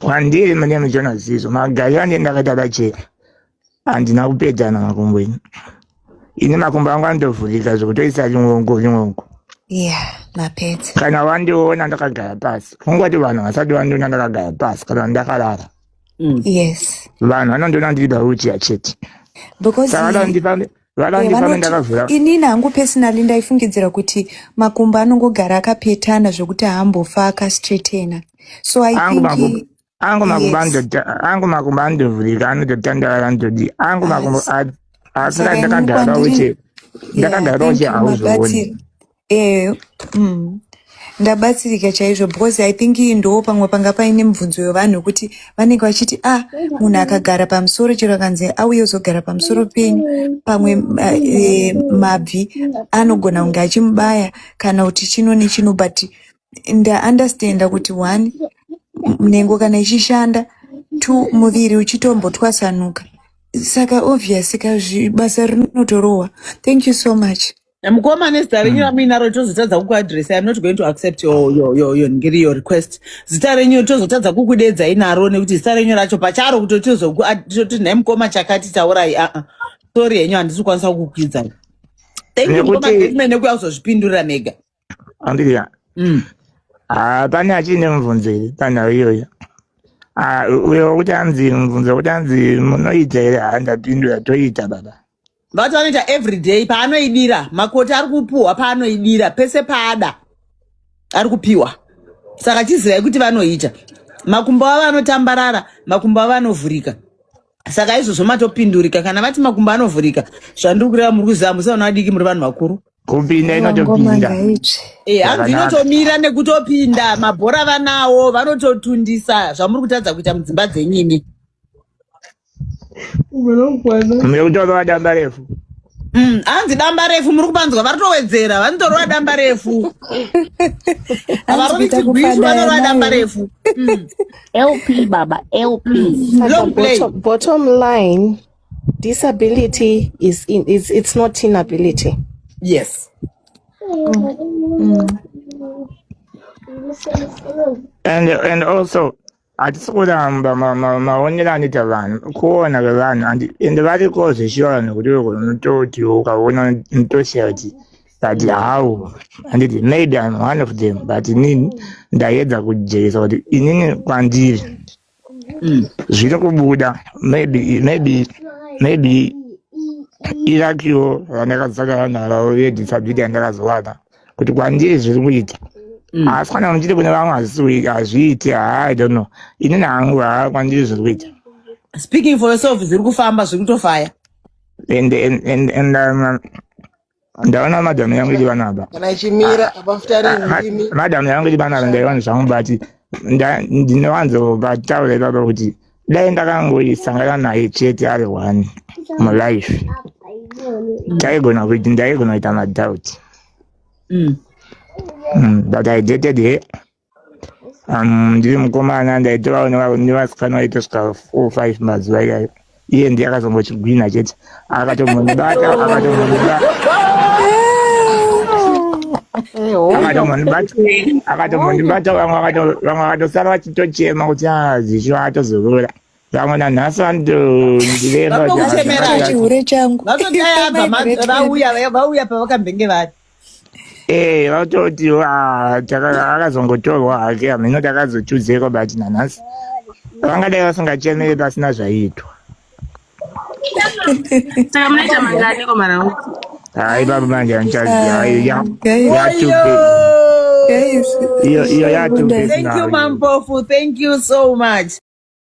Wandiri mwenye Jonas Zizo magayani ndakata bacheka andina kupedzana makumbo ino ine makumbo angu andovhurika zvokutoisa limwongo mapedza kana wandiona ndakagara pasi ungati vanhu vasati vandiona ndakagara pasi kana ndakarara yes vanhu vanondiona ndiri pauchiya chete valandipa ndakavhura inini hangu personally ndaifungidzira kuti makumbo anongogara akapetana zvokuti haambofa akastraightena so I think angu makumbo andovhurika anototandavara ndodi angu makumbo asina ndakagara uche hauzooni ndabatsirika chaizvo because I think ndo pamwe panga paine mibvunzo yevanhu kuti vanenge vachiti munhu akagara pamusoro chero akanzi auye uzogara pamusoro penyu pamwe mabvi anogona kunge achimubaya kana kuti chino nechino but ndaunderstanda kuti 1 mnengo kana ichishanda 2 muviri uchitombotwasanuka saka obvious basa rinotorohwa. Thank you so much. Mukoma zita renyu ramuinaro tozotadza kukuadresa. I'm not going to accept your request. Zita renyu tozotadza kukudedza inaro nekuti zita renyu racho pacharo kuti nhai mukoma chakati taurai sorry henyu handisi kukwanisa kukukwidza. Thank you mukoma statement nekuya kuzozvipindura mega. Andiriya. Pane achine mubvunzo iri panhau iyoyo. Uyo kuti anzi mubvunzo kuti anzi munoita here handapindura toita baba. Vati vanoita everyday paanoidira makoti ari kupuhwa paanoidira pese paada ari kupiwa saka chizirai kuti vanoita makumbo avo anotambarara makumbo avo anovhurika saka izvozvo matopindurika kana vati makumbo anovhurika zvandiri kureva muri kuziva musaona vadiki muri vanhu vakuru kupinda inotopinda hanzi inotomira nekutopinda mabhora vanawo vanototundisa zvamuri kutadza kuita mudzimba dzenyini. Mekutorwa damba refu. Hanzi damba refu muri kupanzwa varotowedzera vanotorwa damba refu. Avaroni chigwishu vanorwa damba refu. LP baba LP. Bottom line, disability it's not inability. Yes. And also atikuramba maonera anoita vanhu kuona kwevanhu ende vari kozvishiora nekuti unototi ukaona notoshiya kuti but how handiti maybe I'm one of them but inini ndaedza kujeresa kuti inini kwandiri zviri kubuda maybe irakiwo randakazaka nharawo yedisability yandakazowana kuti kwandiri zviri kuita asi kana muchiti kune vamwe hazviiti I don't know inini hangu kwandiri zviri kuita. Speaking for yourself zviri kufamba zviri kutofaya ndaona madhamu yangu iri vanaba madhamu yangu iri vanaba ndaiwana zvangu but ndinowanzobataura ipapa kuti dai ndakangoisangana naye chete ari one mulife taigona kuti ndaigona kuita madhauti but I dated her ndiri mukomana ndaitovawo nevasikana vaitosvika 4-5 mazuva iyayo iye ndiye akazongochigwina chete akatomundibata vamwe vakatosara vachitochema kuti zvisho atozorora vamwe nanhasi vanondireva chihure changu vauya pavakambenge vari vatoti akazongotorwa hake hamino takazochuzeko but nanhasi vangadai vasingachemere pasina zvaiitwa. Saka munoita manganiko marau? Hai baba manje anchaziya iyo Thank you Mampofu, thank you so much.